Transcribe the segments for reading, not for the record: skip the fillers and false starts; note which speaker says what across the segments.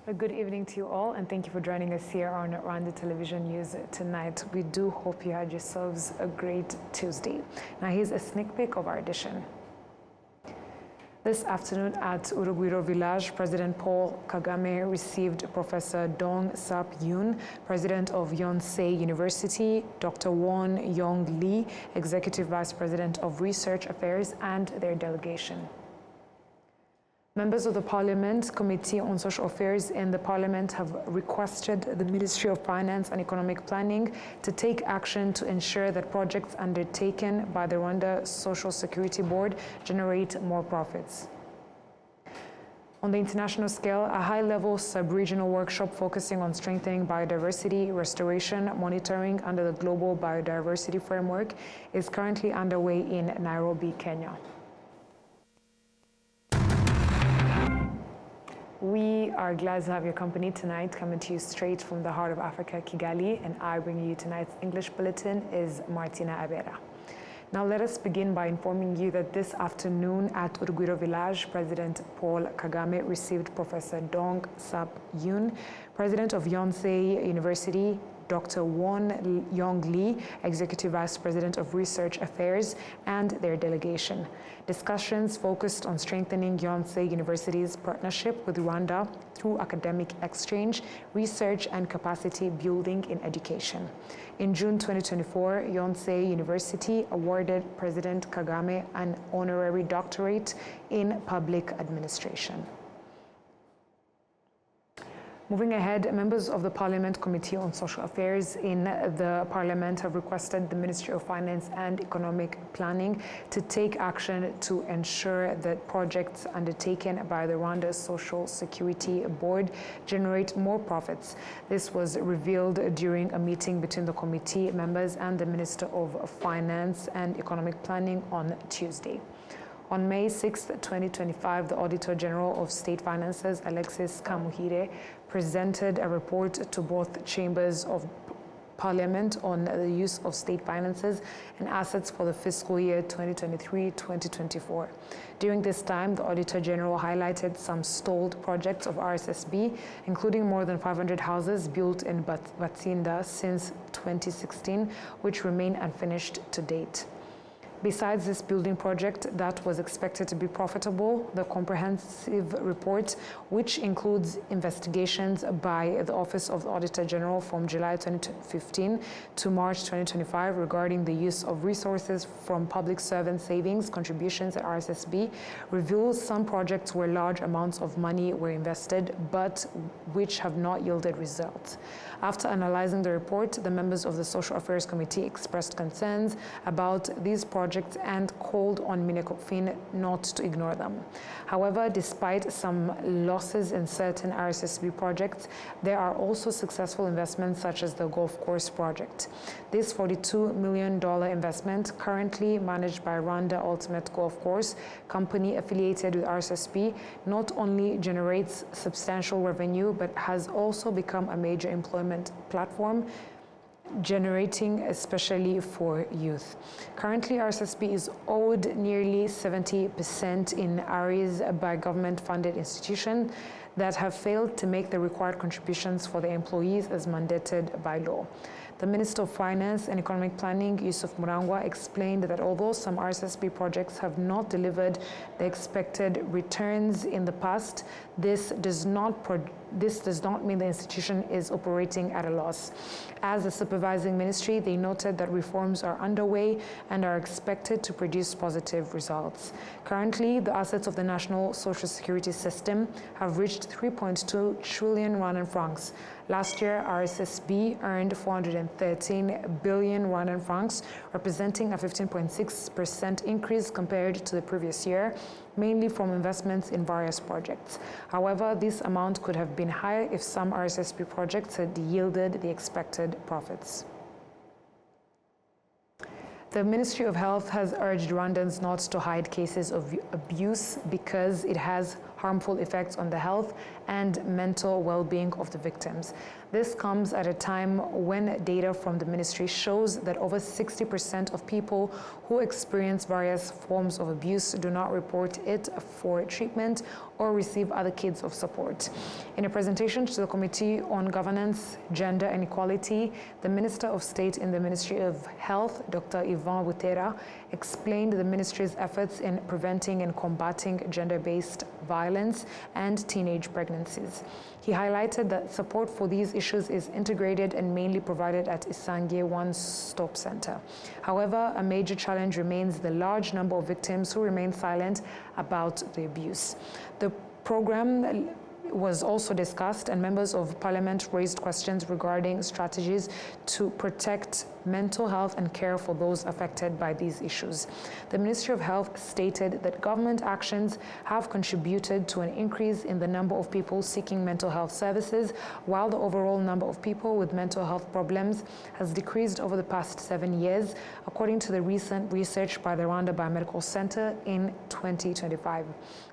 Speaker 1: A good evening to you all, and thank you for joining us here on Rwanda Television News tonight. We do hope you had yourselves a great Tuesday. Now here's a sneak peek of our edition. This afternoon at Urugwiro Village, President Paul Kagame received Professor Dong Sap Yoon, President of Yonsei University, Dr. Won Yong Lee, Executive Vice President of Research Affairs, and their delegation. Members of the Parliament Committee on Social Affairs in the Parliament have requested the Ministry of Finance and Economic Planning to take action to ensure that projects undertaken by the Rwanda Social Security Board generate more profits. On the international scale, a high-level sub-regional workshop focusing on strengthening biodiversity restoration monitoring under the Global Biodiversity Framework is currently underway in Nairobi, Kenya. We are glad to have your company tonight, coming to you straight from the heart of Africa, Kigali, and I bringing you tonight's English Bulletin is Martina Abera. Now let us begin by informing you that this afternoon at Urugwiro Village, President Paul Kagame received Professor Dong Sap Yoon, President of Yonsei University, Dr. Won Yong Lee, Executive Vice President of Research Affairs, and their delegation. Discussions focused on strengthening Yonsei University's partnership with Rwanda through academic exchange, research, and capacity building in education. In June 2024, Yonsei University awarded President Kagame an honorary doctorate in public administration. Moving ahead, members of the Parliament Committee on Social Affairs in the Parliament have requested the Ministry of Finance and Economic Planning to take action to ensure that projects undertaken by the Rwanda Social Security Board generate more profits. This was revealed during a meeting between the committee members and the Minister of Finance and Economic Planning on Tuesday. On May 6, 2025, the Auditor General of State Finances, Alexis Kamuhire, presented a report to both chambers of Parliament on the use of state finances and assets for the fiscal year 2023-2024. During this time, the Auditor General highlighted some stalled projects of RSSB, including more than 500 houses built in Batsinda since 2016, which remain unfinished to date. Besides this building project that was expected to be profitable, the comprehensive report, which includes investigations by the Office of the Auditor General from July 2015 to March 2025 regarding the use of resources from public servant savings contributions at RSSB, reveals some projects where large amounts of money were invested, but which have not yielded results. After analyzing the report, the members of the Social Affairs Committee expressed concerns about these projects and called on Minecofin not to ignore them. However, despite some losses in certain RSSB projects, there are also successful investments such as the golf course project. This $42 million investment, currently managed by Rwanda Ultimate Golf Course, company affiliated with RSSB, not only generates substantial revenue, but has also become a major employment platform, generating especially for youth. Currently, RSSB is owed nearly 70% in arrears by government-funded institutions that have failed to make the required contributions for their employees as mandated by law. The Minister of Finance and Economic Planning, Yusuf Murangwa, explained that although some RSSB projects have not delivered the expected returns in the past, this does not mean the institution is operating at a loss. As the supervising ministry, they noted that reforms are underway and are expected to produce positive results. Currently, the assets of the National Social Security System have reached 3.2 trillion Rwandan francs. Last year, RSSB earned 413 billion Rwandan francs, representing a 15.6% increase compared to the previous year, mainly from investments in various projects. However, this amount could have been higher if some RSSB projects had yielded the expected profits. The Ministry of Health has urged Rwandans not to hide cases of abuse because it has harmful effects on the health and mental well-being of the victims. This comes at a time when data from the ministry shows that over 60% of people who experience various forms of abuse do not report it for treatment or receive other kinds of support. In a presentation to the Committee on Governance, Gender and Equality, the Minister of State in the Ministry of Health, Dr. Yvan Butera, explained the ministry's efforts in preventing and combating gender-based violence and teenage pregnancies. He highlighted that support for these issues is integrated and mainly provided at Isange One-Stop Center. However, a major challenge remains the large number of victims who remain silent about the abuse. The program was also discussed, and members of parliament raised questions regarding strategies to protect mental health and care for those affected by these issues. The Ministry of Health stated that government actions have contributed to an increase in the number of people seeking mental health services, while the overall number of people with mental health problems has decreased over the past 7 years, according to the recent research by the Rwanda Biomedical Center in 2025.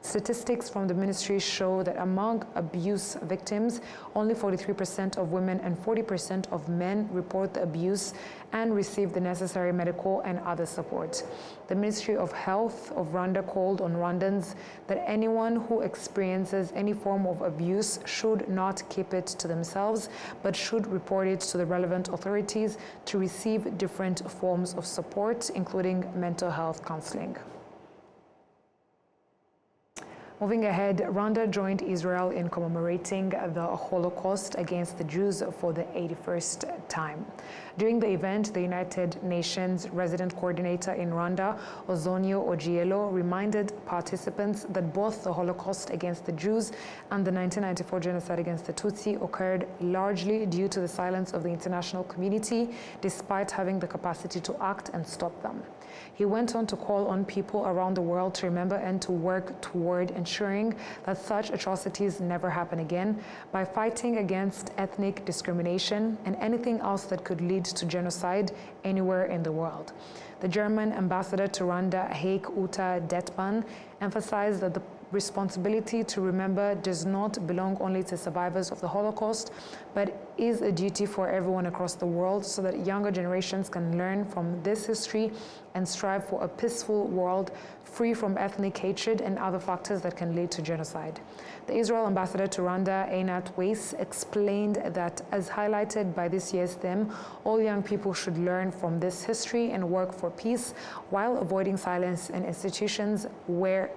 Speaker 1: Statistics from the ministry show that among abuse victims, only 43% of women and 40% of men report the abuse and receive the necessary medical and other support. The Ministry of Health of Rwanda called on Rwandans that anyone who experiences any form of abuse should not keep it to themselves, but should report it to the relevant authorities to receive different forms of support, including mental health counseling. Moving ahead, Rwanda joined Israel in commemorating the Holocaust against the Jews for the 81st time. During the event, the United Nations resident coordinator in Rwanda, Ozonio Ogielo, reminded participants that both the Holocaust against the Jews and the 1994 genocide against the Tutsi occurred largely due to the silence of the international community, despite having the capacity to act and stop them. He went on to call on people around the world to remember and to work toward ensuring that such atrocities never happen again by fighting against ethnic discrimination and anything else that could lead to genocide anywhere in the world. The German ambassador to Rwanda, Heik Uta Detman, emphasized that the responsibility to remember does not belong only to survivors of the Holocaust, but is a duty for everyone across the world so that younger generations can learn from this history and strive for a peaceful world free from ethnic hatred and other factors that can lead to genocide. The Israel ambassador to Rwanda, Einat Weiss, explained that, as highlighted by this year's theme, all young people should learn from this history and work for peace while avoiding silence in situations where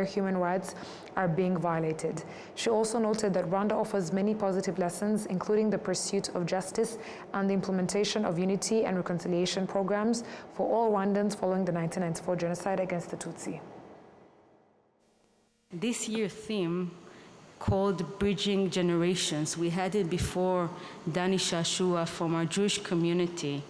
Speaker 1: human rights are being violated. She also noted that Rwanda offers many positive lessons, including the pursuit of justice and the implementation of unity and reconciliation programs for all Rwandans following the 1994 genocide against the Tutsi.
Speaker 2: This year's theme, called Bridging Generations, we had it before Dani Shashua from our Jewish community,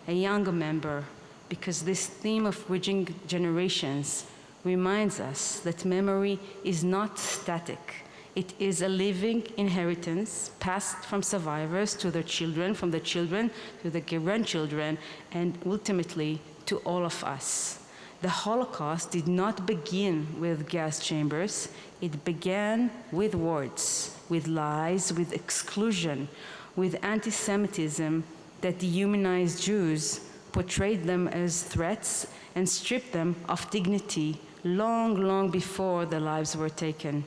Speaker 2: a younger member, because this theme of bridging generations reminds us that memory is not static. It is a living inheritance passed from survivors to their children, from the children to the grandchildren, and ultimately to all of us. The Holocaust did not begin with gas chambers. It began with words, with lies, with exclusion, with anti-Semitism that dehumanized Jews, portrayed them as threats, and stripped them of dignity long, long before their lives were taken.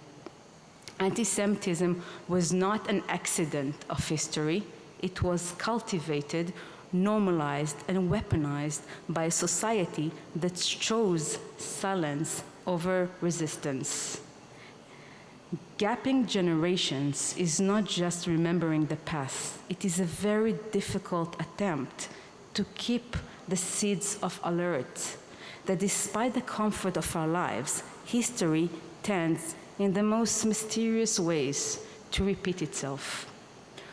Speaker 2: Anti-Semitism was not an accident of history. It was cultivated, normalized, and weaponized by a society that chose silence over resistance. Gapping generations is not just remembering the past. It is a very difficult attempt to keep the seeds of alert that despite the comfort of our lives, history tends in the most mysterious ways to repeat itself.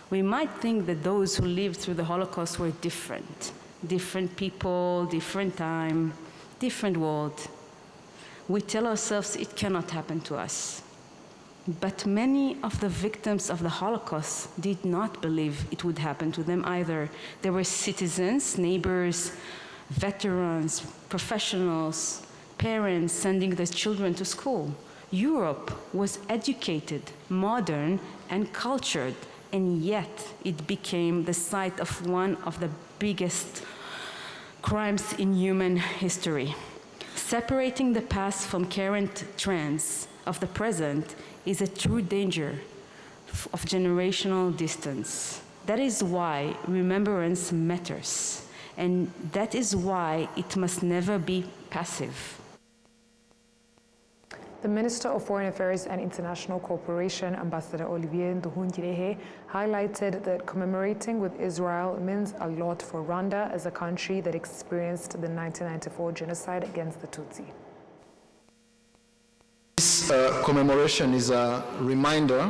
Speaker 2: We might think that those who lived through the Holocaust were different people, different time, different world. We tell ourselves it cannot happen to us. But many of the victims of the Holocaust did not believe it would happen to them either. They were citizens, neighbors, veterans, professionals, parents sending their children to school, Europe was educated, modern, and cultured, and yet it became the site of one of the biggest crimes in human history. Separating the past from current trends of the present is a true danger of generational distance. That is why remembrance matters, and that is why it must never be passive.
Speaker 1: The Minister of Foreign Affairs and International Cooperation, Ambassador Olivier Nduhungirehe, highlighted that commemorating with Israel means a lot for Rwanda as a country that experienced the 1994 genocide against the Tutsi.
Speaker 3: This commemoration is a reminder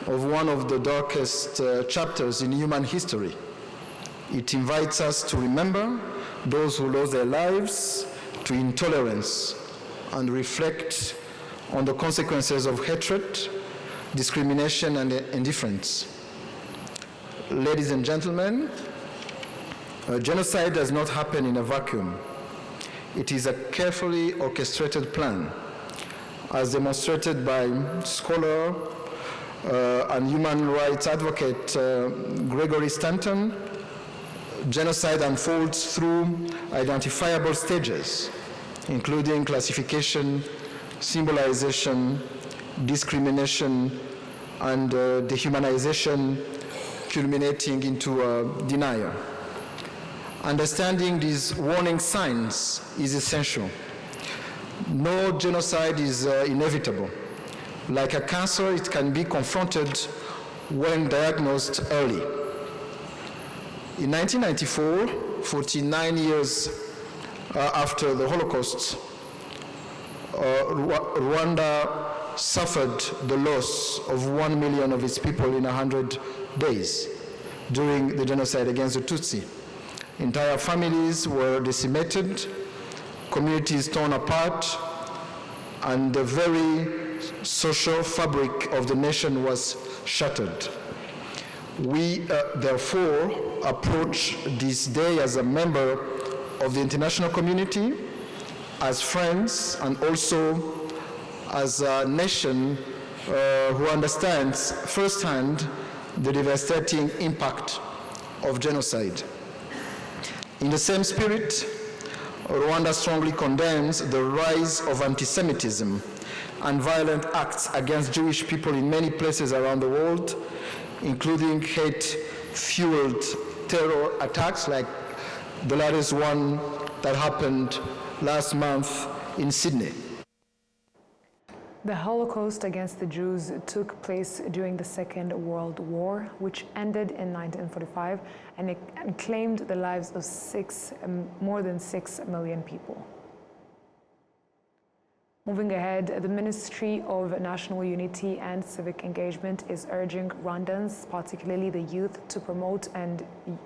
Speaker 3: of one of the darkest chapters in human history. It invites us to remember those who lost their lives to intolerance and reflect on the consequences of hatred, discrimination, and indifference. Ladies and gentlemen, genocide does not happen in a vacuum. It is a carefully orchestrated plan, as demonstrated by scholar and human rights advocate Gregory Stanton. Genocide unfolds through identifiable stages, including classification, symbolization, discrimination, and dehumanization, culminating into denial. Understanding these warning signs is essential. No genocide is inevitable. Like a cancer, it can be confronted when diagnosed early. In 1994, 49 years after the Holocaust, Rwanda suffered the loss of 1 million of its people in 100 days during the genocide against the Tutsi. Entire families were decimated, communities torn apart, and the very social fabric of the nation was shattered. We therefore approach this day as a member of the international community, as friends, and also as a nation who understands firsthand the devastating impact of genocide. In the same spirit, Rwanda strongly condemns the rise of anti-Semitism and violent acts against Jewish people in many places around the world, including hate-fueled terror attacks like the latest one that happened last month in Sydney.
Speaker 1: The Holocaust against the Jews took place during the Second World War, which ended in 1945 and claimed the lives of more than 6 million people. Moving ahead, the Ministry of National Unity and Civic Engagement is urging Rwandans, particularly the youth, to promote and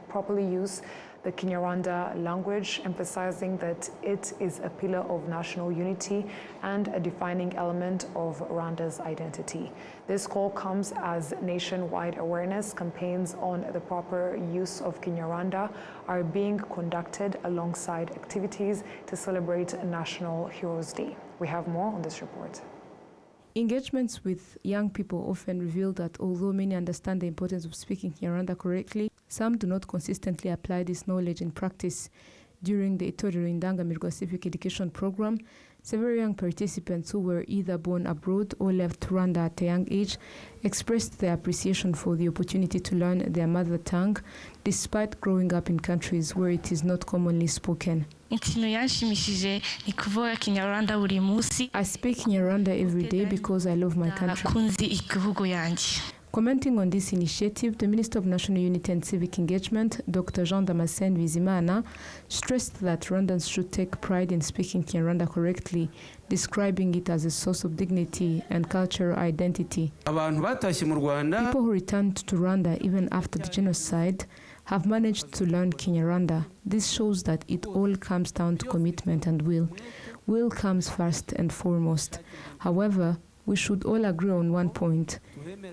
Speaker 1: properly use the Kinyarwanda language, emphasizing that it is a pillar of national unity and a defining element of Rwanda's identity. This call comes as nationwide awareness campaigns on the proper use of Kinyarwanda are being conducted alongside activities to celebrate National Heroes Day. We have more on this report.
Speaker 4: Engagements with young people often reveal that although many understand the importance of speaking Kinyarwanda correctly, some do not consistently apply this knowledge in practice. During the Itorero Indangamirwa Civic Education Program, several young participants who were either born abroad or left Rwanda at a young age expressed their appreciation for the opportunity to learn their mother tongue, despite growing up in countries where it is not commonly spoken. I speak Kinyarwanda every day because I love my country. Commenting on this initiative, the Minister of National Unity and Civic Engagement, Dr. Jean Damascene Bizimana, stressed that Rwandans should take pride in speaking Kinyarwanda correctly, describing it as a source of dignity and cultural identity. People who returned to Rwanda even after the genocide have managed to learn Kinyarwanda. This shows that it all comes down to commitment and will. Will comes first and foremost. However, we should all agree on one point.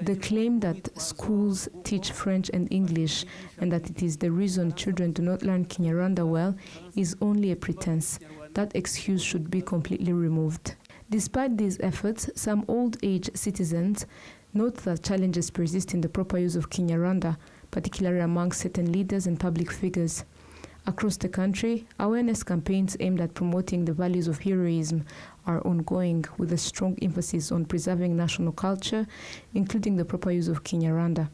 Speaker 4: The claim that schools teach French and English and that it is the reason children do not learn Kinyarwanda well is only a pretense. That excuse should be completely removed. Despite these efforts, some old-age citizens note that challenges persist in the proper use of Kinyarwanda, particularly among certain leaders and public figures. Across the country, awareness campaigns aimed at promoting the values of heroism are ongoing, with a strong emphasis on preserving national culture, including the proper use of Kinyarwanda.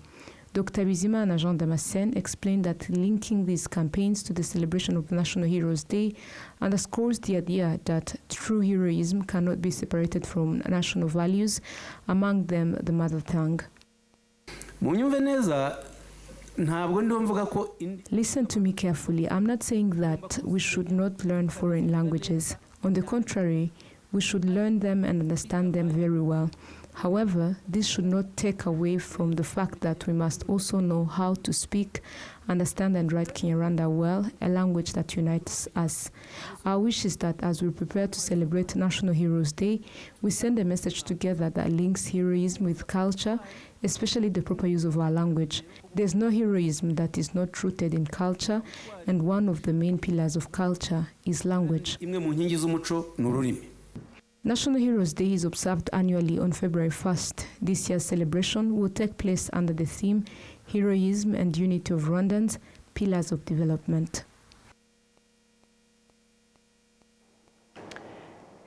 Speaker 4: Dr. Bizimana Jean Damascene explained that linking these campaigns to the celebration of National Heroes Day underscores the idea that true heroism cannot be separated from national values, among them the mother tongue. Listen to me carefully. I'm not saying that we should not learn foreign languages. On the contrary, we should learn them and understand them very well. However, this should not take away from the fact that we must also know how to speak, understand and write Kinyarwanda well, a language that unites us. Our wish is that as we prepare to celebrate National Heroes Day, we send a message together that links heroism with culture, especially the proper use of our language. There's no heroism that is not rooted in culture, and one of the main pillars of culture is language. National Heroes Day is observed annually on February 1st. This year's celebration will take place under the theme Heroism and Unity of Rwandans, Pillars of Development.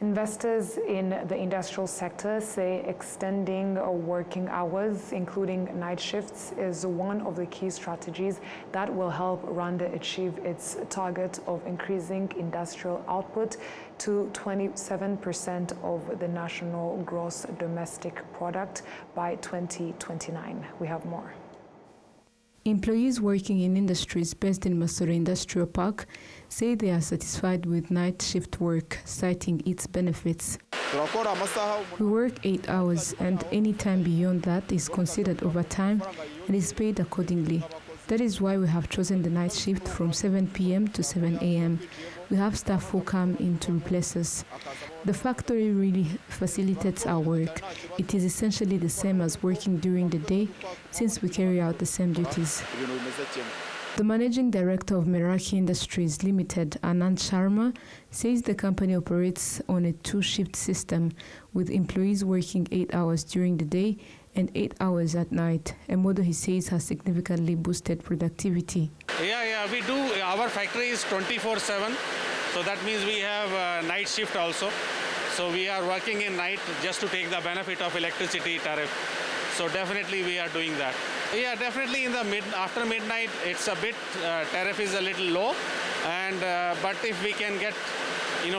Speaker 1: Investors in the industrial sector say extending working hours, including night shifts, is one of the key strategies that will help Rwanda achieve its target of increasing industrial output to 27% of the national gross domestic product by 2029. We have more.
Speaker 4: Employees working in industries based in Masoro Industrial Park say they are satisfied with night shift work, citing its benefits. We work 8 hours, and any time beyond that is considered overtime and is paid accordingly. That is why we have chosen the night shift from 7 p.m. to 7 a.m. We have staff who come in to replace us. The factory really facilitates our work. It is essentially the same as working during the day, since we carry out the same duties. The managing director of Meraki Industries Limited, Anand Sharma, says the company operates on a two-shift system, with employees working 8 hours during the day and 8 hours at night, a model he says has significantly boosted productivity.
Speaker 5: Yeah, we do. Our factory is 24/7, so that means we have night shift also. So we are working in night just to take the benefit of electricity tariff. So definitely we are doing that. Yeah, definitely in the after midnight, it's a bit, tariff is a little low, and but if we can get,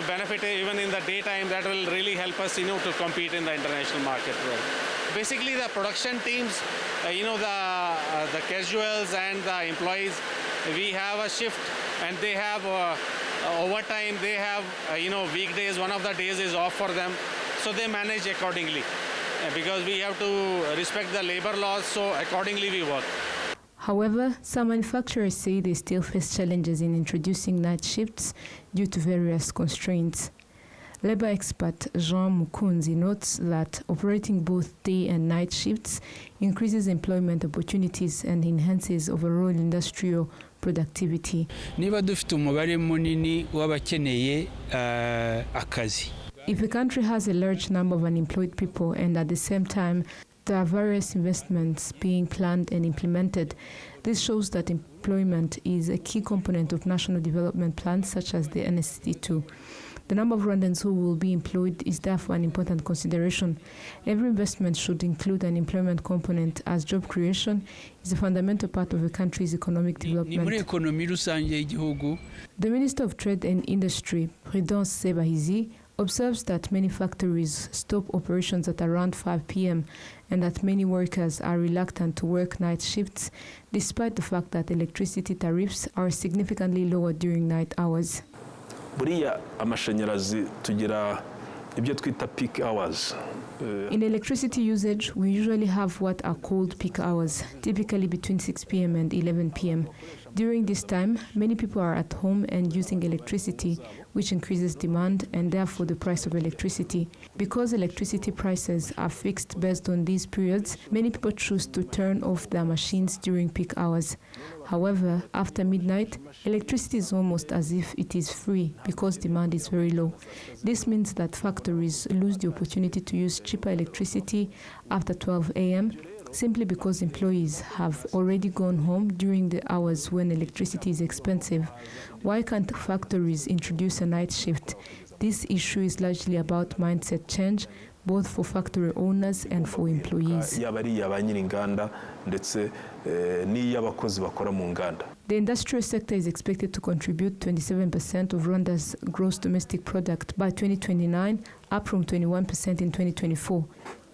Speaker 5: benefit even in the daytime, that will really help us, to compete in the international market. Basically, the production teams, the casuals and the employees, we have a shift, and they have overtime. They have, weekdays. One of the days is off for them, so they manage accordingly. Because we have to respect the labor laws, so accordingly we work.
Speaker 4: However, some manufacturers say they still face challenges in introducing night shifts due to various constraints. Labor expert Jean Mukunzi notes that operating both day and night shifts increases employment opportunities and enhances overall industrial productivity.
Speaker 6: Niba dufite umubare munini w'abakeneye akazi.
Speaker 4: If a country has a large number of unemployed people and at the same time there are various investments being planned and implemented, this shows that employment is a key component of national development plans such as the NST2. The number of Rwandans who will be employed is therefore an important consideration. Every investment should include an employment component, as job creation is a fundamental part of a country's economic development. The Minister of Trade and Industry, Prudence Sebahizi, observes that many factories stop operations at around 5 p.m. and that many workers are reluctant to work night shifts, despite the fact that electricity tariffs are significantly lower during night hours.
Speaker 7: buriya amashanyarazi tugira ibyo twita peak hours.
Speaker 4: In electricity usage, we usually have what are called peak hours, typically between 6 p.m. and 11 p.m. During this time, many people are at home and using electricity, which increases demand and therefore the price of electricity. Because electricity prices are fixed based on these periods, many people choose to turn off their machines during peak hours. However, after midnight, electricity is almost as if it is free because demand is very low. This means that factories lose the opportunity to use cheaper electricity after 12 a.m. simply because employees have already gone home during the hours when electricity is expensive. Why can't factories introduce a night shift? This issue is largely about mindset change, both for factory owners and for employees. The industrial sector is expected to contribute 27% of Rwanda's gross domestic product by 2029, up from 21% in 2024.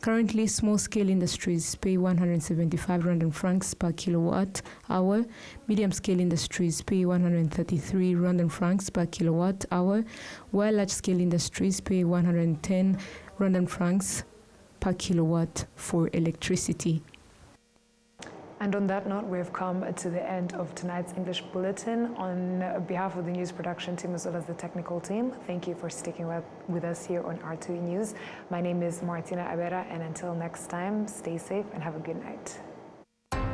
Speaker 4: Currently, small-scale industries pay 175 Rwandan francs per kilowatt hour. Medium-scale industries pay 133 Rwandan francs per kilowatt hour, while large-scale industries pay 110 Rwandan francs per kilowatt for electricity.
Speaker 1: And on that note, we have come to the end of tonight's English Bulletin. On behalf of the news production team as well as the technical team, thank you for sticking with us here on RTV News. My name is Martina Abera, and until next time, stay safe and have a good night.